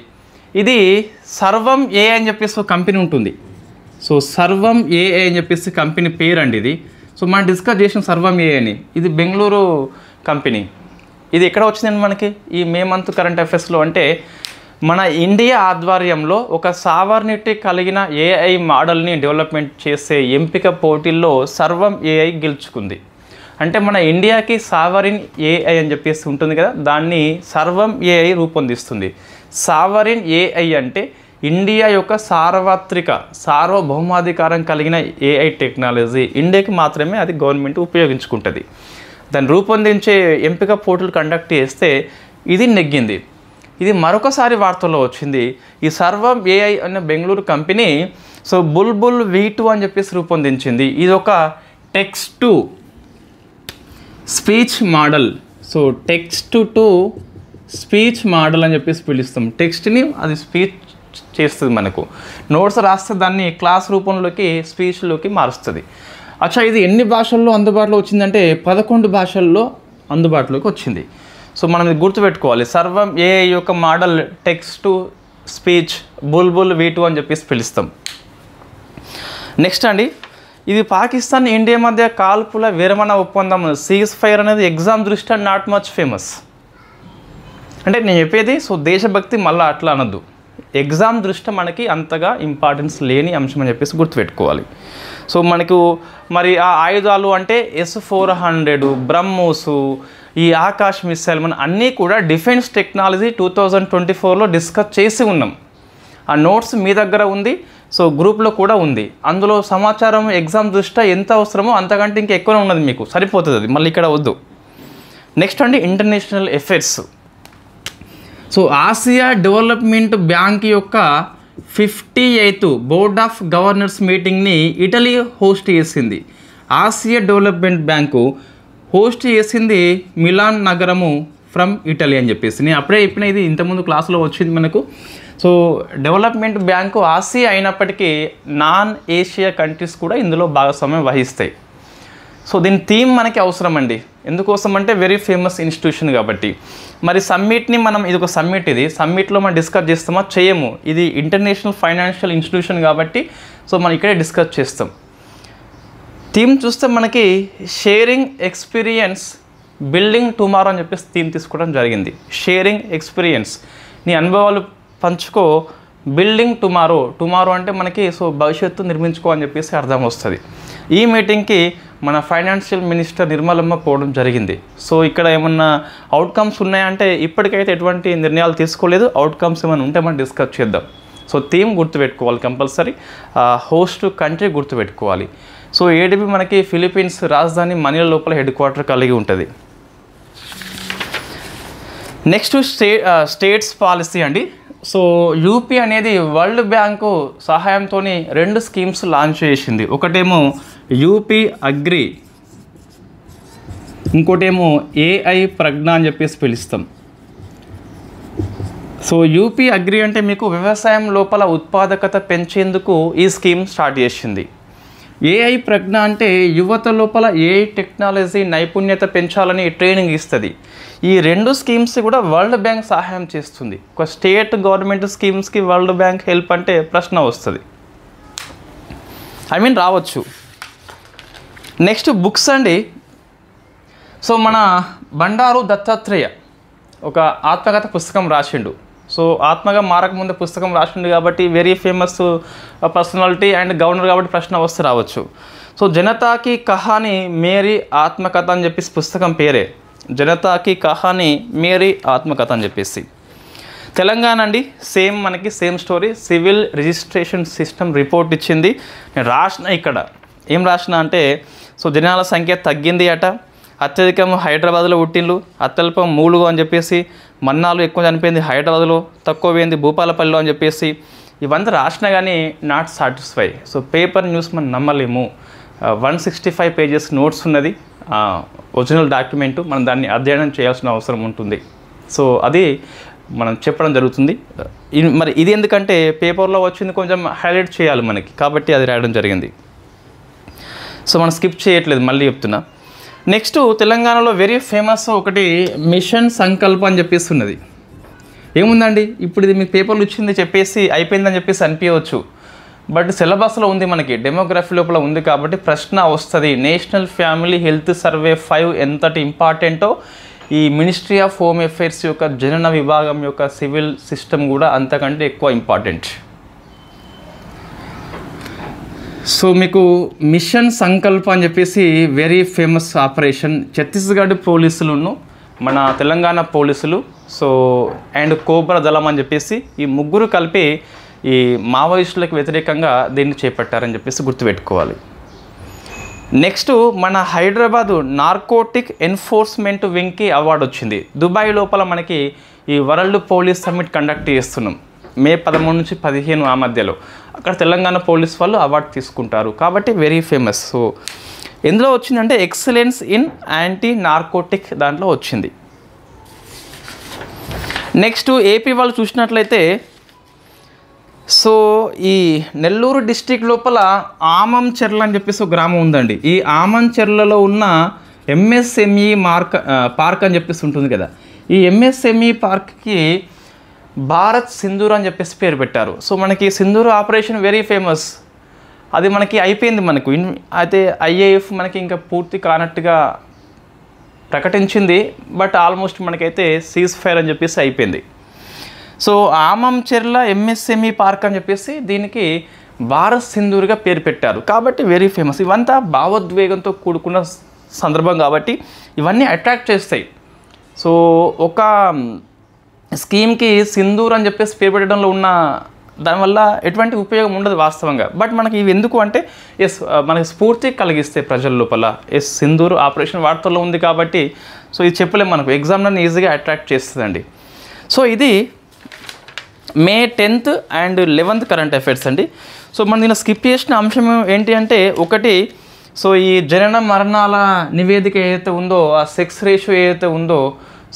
ఇది సర్వం AI అని చెప్పేసి ఒక కంపెనీ ఉంటుంది. సో సర్వం AI అని చెప్పేసి కంపెనీ పేరు అండి ఇది. సో మనం డిస్కస్ చేసిన సర్వం AI అని, ఇది బెంగళూరు కంపెనీ. ఇది ఎక్కడ వచ్చిందండి మనకి ఈ మే మంత్ కరెంట్ అఫైర్స్లో అంటే మన ఇండియా ఆధ్వర్యంలో ఒక సావర్నిటీ కలిగిన AI మోడల్ని డెవలప్మెంట్ చేసే ఎంపిక పోటీల్లో సర్వం AI గెలుచుకుంది. అంటే మన ఇండియాకి సావరిన్ AI అని చెప్పేసి ఉంటుంది కదా, దాన్ని సర్వం AI రూపొందిస్తుంది. సావరిన్ AI అంటే ఇండియా యొక్క సార్వభౌమాధికారం కలిగిన AI టెక్నాలజీ. ఇండియాకి మాత్రమే అది గవర్నమెంట్ ఉపయోగించుకుంటుంది. దాన్ని రూపొందించే ఎంపిక పోటీలు కండక్ట్ చేస్తే ఇది నెగ్గింది. ఇది మరొకసారి వార్తల్లో వచ్చింది. ఈ సర్వం AI అనే బెంగళూరు కంపెనీ సో బుల్బుల్ V2 అని చెప్పేసి రూపొందించింది. ఇది ఒక text to speech model. So text to speech model అని చెప్పేసి పిలుస్తాం. టెక్స్ట్ని అది స్పీచ్ చేస్తుంది. మనకు నోట్స్ రాస్తే దాన్ని క్లాస్ రూపంలోకి స్పీచ్లోకి మారుస్తుంది. అచ్చా, ఇది ఎన్ని భాషల్లో అందుబాటులో వచ్చిందంటే 11 భాషల్లో అందుబాటులోకి వచ్చింది. సో మనం ఇది గుర్తుపెట్టుకోవాలి. సర్వం AI యొక్క model text to speech Bulbul V2 అని చెప్పేసి పిలుస్తాం. నెక్స్ట్ అండి, ఇది పాకిస్తాన్ ఇండియా మధ్య కాల్పుల విరమణ ఒప్పందం సీజ్ ఫైర్ అనేది ఎగ్జామ్ దృష్ట్యా నాట్ మచ్ ఫేమస్. అంటే నేను చెప్పేది సో దేశభక్తి మళ్ళీ అట్లా అనొద్దు. ఎగ్జామ్ దృష్ట్యా మనకి అంతగా ఇంపార్టెన్స్ లేని అంశం అని చెప్పేసి గుర్తుపెట్టుకోవాలి. సో మనకు మరి ఆ ఆయుధాలు అంటే S-400, బ్రహ్మోస్, ఈ ఆకాష్ మిసైల్, మన అన్నీ కూడా డిఫెన్స్ టెక్నాలజీ 2024లో డిస్కస్ చేసి ఉన్నాం. ఆ నోట్స్ మీ దగ్గర ఉంది. సో గ్రూప్లో కూడా ఉంది. అందులో సమాచారం ఎగ్జామ్ దృష్ట్యా ఎంత అవసరమో అంతకంటే ఇంకా ఎక్కువనే ఉన్నది, మీకు సరిపోతుంది. అది మళ్ళీ ఇక్కడ వద్దు. నెక్స్ట్ అండి, international affairs. So Asia Development Bank యొక్క 58th బోర్డ్ ఆఫ్ గవర్నర్స్ మీటింగ్ని ఇటలీ హోస్ట్ చేసింది. ఆసియా డెవలప్మెంట్ బ్యాంకు హోస్ట్ చేసింది మిలాన్ నగరము ఫ్రమ్ ఇటలీ అని చెప్పేసి. నేను అప్పుడే చెప్పిన, ఇది ఇంతకుముందు క్లాస్లో వచ్చింది మనకు. సో డెవలప్మెంట్ బ్యాంకు ఆసియా అయినప్పటికీ నాన్ ఏషియా కంట్రీస్ కూడా ఇందులో భాగస్వామ్యం వహిస్తాయి. సో దీని థీమ్ మనకి అవసరం అండి. ఎందుకోసం అంటే వెరీ ఫేమస్ ఇన్స్టిట్యూషన్ కాబట్టి. మరి సమ్మిట్ని మనం, ఇది ఒక సమ్మిట్, ఇది సమ్మిట్లో మనం డిస్కస్ చేస్తామా? చేయము. ఇది ఇంటర్నేషనల్ ఫైనాన్షియల్ ఇన్స్టిట్యూషన్ కాబట్టి సో మనం ఇక్కడే డిస్కస్ చేస్తాం. థీమ్ చూస్తే మనకి షేరింగ్ ఎక్స్పీరియన్స్ బిల్డింగ్ టుమారో అని చెప్పేసి థీమ్ తీసుకోవడం జరిగింది. షేరింగ్ ఎక్స్పీరియన్స్, నీ అనుభవాలు పంచుకో, బిల్డింగ్ టుమారో, టుమారో అంటే మనకి సో భవిష్యత్తు నిర్మించుకో అని చెప్పేసి అర్థం వస్తుంది. ఈ మీటింగ్కి మన ఫైనాన్షియల్ మినిస్టర్ నిర్మలమ్మ పోవడం జరిగింది. సో ఇక్కడ ఏమన్నా అవుట్కమ్స్ ఉన్నాయంటే ఇప్పటికైతే ఎటువంటి నిర్ణయాలు తీసుకోలేదు. అవుట్కమ్స్ ఏమైనా ఉంటే మనం డిస్కస్ చేద్దాం. సో థీమ్ గుర్తుపెట్టుకోవాలి కంపల్సరీ, హోస్ట్ కంట్రీ గుర్తుపెట్టుకోవాలి. సో ఏడీబీ మనకి ఫిలిప్పీన్స్ రాజధాని మనీల లోపల హెడ్ క్వార్టర్ కలిగి ఉంటుంది. నెక్స్ట్ స్టేట్స్ పాలసీ అండి. సో యూపీ అనేది వరల్డ్ బ్యాంకు సహాయంతో 2 స్కీమ్స్ లాంచ్ చేసింది. ఒకటేమో యూపీ అగ్రి, ఇంకోటేమో ఏఐ ప్రజ్ఞ అని చెప్పేసి పిలుస్తాం. సో యూపీ అగ్రి అంటే మీకు వ్యవసాయం లోపల ఉత్పాదకత పెంచేందుకు ఈ స్కీమ్ స్టార్ట్ చేసింది. ఏఐ ప్రజ్ఞ అంటే యువత లోపల ఏఐ టెక్నాలజీ నైపుణ్యత పెంచాలని ట్రైనింగ్ ఇస్తుంది. ఈ 2 స్కీమ్స్ కూడా వరల్డ్ బ్యాంక్ సహాయం చేస్తుంది. ఒక స్టేట్ గవర్నమెంట్ స్కీమ్స్కి వరల్డ్ బ్యాంక్ హెల్ప్ అంటే ప్రశ్న వస్తుంది, రావచ్చు. నెక్స్ట్ బుక్స్ అండి. సో మన బండారు దత్తాత్రేయ ఒక ఆత్మకథ పుస్తకం రాసిండు. సో ఆత్మగా మారకముందు పుస్తకం రాసిండు కాబట్టి very famous personality and governor కాబట్టి ప్రశ్న వస్తే రావచ్చు. సో జనతాకి కహానీ మేరీ ఆత్మకథ అని చెప్పేసి పుస్తకం పేరే, జనతాకి కహానీ మేరీ ఆత్మకథ అని చెప్పేసి. తెలంగాణ అండి, సేమ్ మనకి same story. Civil registration system report ఇచ్చింది. నేను రాసిన ఇక్కడ ఏం రాసిన అంటే, సో జనాల సంఖ్య తగ్గింది అట, అత్యధికం హైదరాబాద్లో పుట్టిండ్లు, అత్యల్పం మూలుగు అని చెప్పేసి, మన్నాలు ఎక్కువ చనిపోయింది హైదరాబాద్లో, తక్కువ పోయింది భూపాలపల్లిలో అని చెప్పేసి. ఇవంతా రాసినా కానీ not satisfy. So paper news మనం నమ్మలేము. 165 పేజెస్ నోట్స్ ఉన్నది, ఒరిజినల్ డాక్యుమెంటు. మనం దాన్ని అధ్యయనం చేయాల్సిన అవసరం ఉంటుంది. సో అది మనం చెప్పడం జరుగుతుంది. మరి ఇది ఎందుకంటే పేపర్లో వచ్చింది కొంచెం హైలైట్ చేయాలి మనకి, కాబట్టి అది రాయడం జరిగింది. సో మనం స్కిప్ చేయట్లేదు, మళ్ళీ చెప్తున్నా. నెక్స్ట్ తెలంగాణలో వెరీ ఫేమస్ ఒకటి మిషన్ సంకల్ప అని చెప్పేసి ఉన్నది. ఏముందండి, ఇప్పుడు ఇది మీకు పేపర్లు ఇచ్చింది చెప్పేసి అయిపోయిందని చెప్పేసి అనిపించవచ్చు, బట్ సిలబస్లో ఉంది, మనకి డెమోగ్రఫీ లోపల ఉంది కాబట్టి ప్రశ్న వస్తుంది. నేషనల్ ఫ్యామిలీ హెల్త్ సర్వే 5 ఎంతటి ఇంపార్టెంటో ఈ మినిస్ట్రీ ఆఫ్ హోమ్ అఫైర్స్ యొక్క జనన విభాగం యొక్క సివిల్ సిస్టమ్ కూడా అంతకంటే ఎక్కువ ఇంపార్టెంట్. సో మీకు మిషన్ సంకల్ప అని చెప్పేసి వెరీ ఫేమస్ ఆపరేషన్. ఛత్తీస్గఢ్ పోలీసులను మన తెలంగాణ పోలీసులు సో అండ్ కోబ్రా దళం అని చెప్పేసి ఈ ముగ్గురు కలిపి ఈ మావోయిస్టులకు వ్యతిరేకంగా దీన్ని చేపట్టారని చెప్పేసి గుర్తుపెట్టుకోవాలి. నెక్స్ట్ మన హైదరాబాదు నార్కోటిక్ ఎన్ఫోర్స్మెంట్ వింగ్కి అవార్డు వచ్చింది. దుబాయ్ లోపల మనకి ఈ వరల్డ్ పోలీస్ సమ్మిట్ కండక్ట్ చేస్తున్నాం మే 13 నుంచి 15 ఆ మధ్యలో. అక్కడ తెలంగాణ పోలీస్ వాళ్ళు అవార్డు తీసుకుంటారు కాబట్టి వెరీ ఫేమస్. సో ఎందులో వచ్చిందంటే ఎక్సలెన్స్ ఇన్ యాంటీ నార్కోటిక్ దాంట్లో వచ్చింది. నెక్స్ట్ ఏపీ వాళ్ళు చూసినట్లయితే సో ఈ నెల్లూరు డిస్ట్రిక్ట్ లోపల ఆమంచెర్ల అని చెప్పేసి ఒక గ్రామం ఉందండి. ఈ ఆమంచెర్లలో ఉన్న ఎంఎస్ఎంఈ పార్క్ అని చెప్పేసి ఉంటుంది కదా, ఈ ఎంఎస్ఎంఈ పార్క్కి భారత్ సింధూర్ అని చెప్పేసి పేరు పెట్టారు. సో మనకి సింధూర్ ఆపరేషన్ వెరీ ఫేమస్. అది మనకి అయిపోయింది మనకు. అయితే ఐఏఎఫ్ మనకి ఇంకా పూర్తి కానట్టుగా ప్రకటించింది, బట్ ఆల్మోస్ట్ మనకైతే సీజ్ ఫైర్ అని చెప్పేసి అయిపోయింది. సో ఆమంచెర్ల ఎంఎస్ఎంఈ పార్క్ అని చెప్పేసి దీనికి భారత్ సింధూర్గా పేరు పెట్టారు కాబట్టి వెరీ ఫేమస్. ఇవంతా భావోద్వేగంతో కూడుకున్న సందర్భం కాబట్టి ఇవన్నీ అట్రాక్ట్ చేస్తాయి. సో ఒక స్కీమ్కి సింధూర్ అని చెప్పేసి పేరు పెట్టడంలో ఉన్న దానివల్ల ఎటువంటి ఉపయోగం ఉండదు వాస్తవంగా, బట్ మనకి ఇవి ఎందుకు అంటే మనకి స్ఫూర్తి కలిగిస్తే ప్రజల లోపల సింధూర్ ఆపరేషన్ వార్తల్లో ఉంది కాబట్టి సో ఇది చెప్పలేము, మనకు ఎగ్జామ్లను ఈజీగా అట్రాక్ట్ చేస్తుందండి. సో ఇది మే 10th and 11th current affairs అండి. సో మనం దీన్ని స్కిప్ చేసిన అంశం ఏంటి అంటే, ఒకటి సో ఈ జనన మరణాల నివేదిక ఏదైతే ఉందో, ఆ సెక్స్ రేషియో ఏదైతే ఉందో,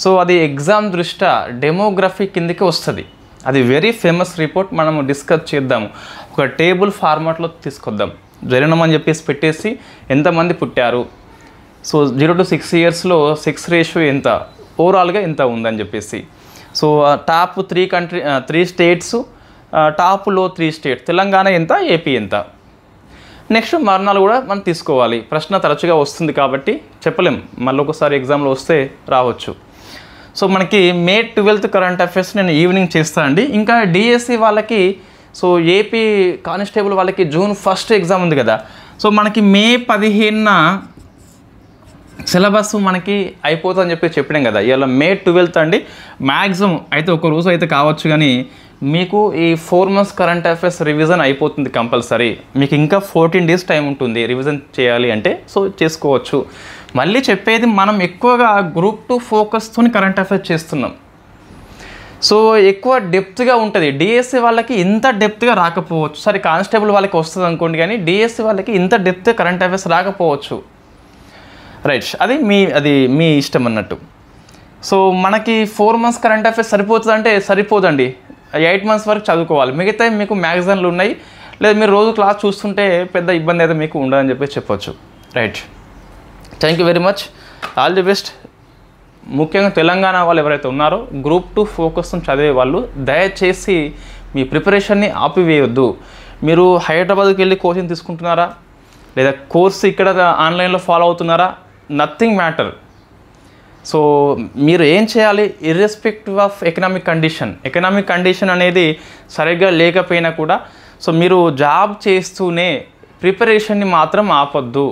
సో అది ఎగ్జామ్ దృష్ట్యా డెమోగ్రఫీ కిందకి వస్తుంది. అది వెరీ ఫేమస్ రిపోర్ట్. మనము డిస్కస్ చేద్దాము. ఒక టేబుల్ ఫార్మాట్లో తీసుకొద్దాం. జననం అని చెప్పేసి పెట్టేసి ఎంతమంది పుట్టారు, సో 0 to 6 ఇయర్స్లో సెక్స్ రేషియో ఎంత, ఓవరాల్గా ఎంత ఉందని చెప్పేసి. సో టాప్ 3 స్టేట్స్, టాప్లో 3 స్టేట్స్, తెలంగాణ ఎంత, ఏపీ ఎంత. నెక్స్ట్ మరణాలు కూడా మనం తీసుకోవాలి. ప్రశ్న తరచుగా వస్తుంది కాబట్టి చెప్పలేం, మళ్ళీ ఒకసారి ఎగ్జామ్లో వస్తే రావచ్చు. సో మనకి మే 12th కరెంట్ అఫైర్స్ నేను ఈవినింగ్ చేస్తాను అండి. ఇంకా డిఎస్సి వాళ్ళకి, సో ఏపీ కానిస్టేబుల్ వాళ్ళకి June 1st ఎగ్జామ్ ఉంది కదా. సో మనకి మే 15న సిలబస్ మనకి అయిపోతుందని చెప్పినాం కదా. ఇవాళ మే 12th అండి. మ్యాక్సిమం అయితే ఒక రోజు అయితే కావచ్చు, కానీ మీకు ఈ 4 months కరెంట్ అఫైర్స్ రివిజన్ అయిపోతుంది కంపల్సరీ. మీకు ఇంకా 14 days టైం ఉంటుంది రివిజన్ చేయాలి అంటే, సో చేసుకోవచ్చు. మళ్ళీ చెప్పేది, మనం ఎక్కువగా గ్రూప్ 2 ఫోకస్తో కరెంట్ అఫైర్స్ చేస్తున్నాం. సో ఎక్కువ డెప్త్గా ఉంటుంది. డిఎస్సి వాళ్ళకి ఇంత డెప్త్గా రాకపోవచ్చు. సరే కానిస్టేబుల్ వాళ్ళకి వస్తుంది అనుకోండి, కానీ డిఎస్సి వాళ్ళకి ఇంత డెప్త్ కరెంట్ అఫైర్స్ రాకపోవచ్చు. రైట్, అది మీ ఇష్టం అన్నట్టు. సో మనకి 4 months కరెంట్ అఫైర్స్ సరిపోతుంది అంటే సరిపోదండి. 8 months వరకు చదువుకోవాలి. మిగతా మీకు మ్యాగజైన్లు ఉన్నాయి, లేదా మీరు రోజు క్లాస్ చూస్తుంటే పెద్ద ఇబ్బంది అయితే మీకు ఉండదని చెప్పేసి చెప్పొచ్చు. Right, thank you very much, all the best. ముఖ్యంగా తెలంగాణ వాళ్ళు ఎవరైతే ఉన్నారో గ్రూప్ 2 ఫోకస్తో చదివే వాళ్ళు దయచేసి మీ ప్రిపరేషన్ని ఆపివేయొద్దు. మీరు హైదరాబాద్కి వెళ్ళి కోచింగ్ తీసుకుంటున్నారా, లేదా కోర్సు ఇక్కడ ఆన్లైన్లో ఫాలో అవుతున్నారా, నథింగ్ మ్యాటర్. సో మీరు ఏం చేయాలి, ఇర్రెస్పెక్టివ్ ఆఫ్ ఎకనామిక్ కండిషన్ అనేది సరిగ్గా లేకపోయినా కూడా, సో మీరు జాబ్ చేస్తూనే ప్రిపరేషన్ని మాత్రం ఆపొద్దు.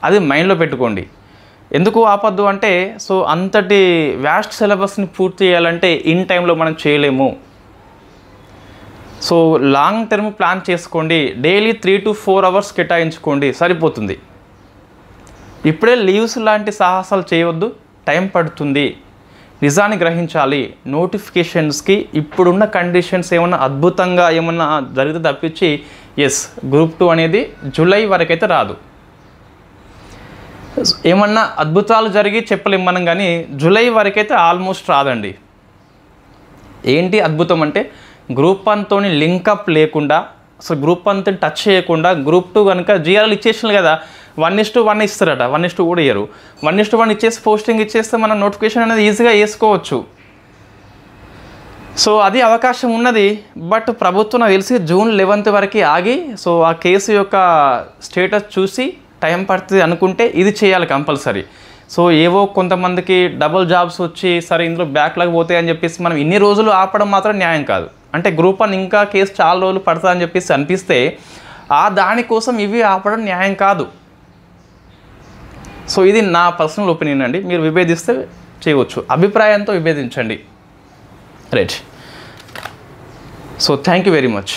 అది మైండ్లో పెట్టుకోండి. ఎందుకు ఆపొద్దు అంటే, సో అంతటి వ్యాస్ట్ సిలబస్ని పూర్తి చేయాలంటే ఇన్ టైంలో మనం చేయలేము. సో లాంగ్ టర్మ్ ప్లాన్ చేసుకోండి. డైలీ 3 to 4 hours కేటాయించుకోండి, సరిపోతుంది. ఇప్పుడే లీవ్స్ లాంటి సాహసాలు చేయవద్దు, టైం పడుతుంది. నిజాన్ని గ్రహించాలి. నోటిఫికేషన్స్కి ఇప్పుడున్న కండిషన్స్ ఏమన్నా అద్భుతంగా ఏమన్నా జరిగితే తప్పించి ఎస్ గ్రూప్ 2 అనేది జూలై వరకైతే రాదు. ఏమన్నా అద్భుతాలు జరిగి చెప్పలేం మనం, కానీ జూలై వరకైతే ఆల్మోస్ట్ రాదండి. ఏంటి అద్భుతం అంటే, గ్రూప్ 1తో లింకప్ లేకుండా, అసలు గ్రూప్ 1తో టచ్ చేయకుండా గ్రూప్ 2 కనుక జిఆర్ఎల్ ఇచ్చేసినారు కదా, 1:1 ఇస్తారట, 1:2 కూడా ఇయ్యరు. 1:1 ఇచ్చేసి పోస్టింగ్ ఇచ్చేస్తే మనం నోటిఫికేషన్ అనేది ఈజీగా వేసుకోవచ్చు. సో అది అవకాశం ఉన్నది. బట్ ప్రభుత్వం నాకు తెలిసి June 11th వరకు ఆగి, సో ఆ కేసు యొక్క స్టేటస్ చూసి టైం పడుతుంది అనుకుంటే ఇది చేయాలి కంపల్సరీ. సో ఏవో కొంతమందికి డబుల్ జాబ్స్ వచ్చి సరే ఇందులో బ్యాక్లాగ్ పోతాయి అని చెప్పేసి మనం ఇన్ని రోజులు ఆపడం మాత్రం న్యాయం కాదు. అంటే గ్రూప్ 1 ఇంకా కేసు చాలా రోజులు పడుతుంది అని చెప్పేసి అనిపిస్తే ఆ దానికోసం ఇవి ఆపడం న్యాయం కాదు. సో ఇది నా పర్సనల్ ఒపీనియన్ అండి. మీరు విభేదిస్తే చేయవచ్చు, అభిప్రాయంతో విభేదించండి. Right, so thank you very much.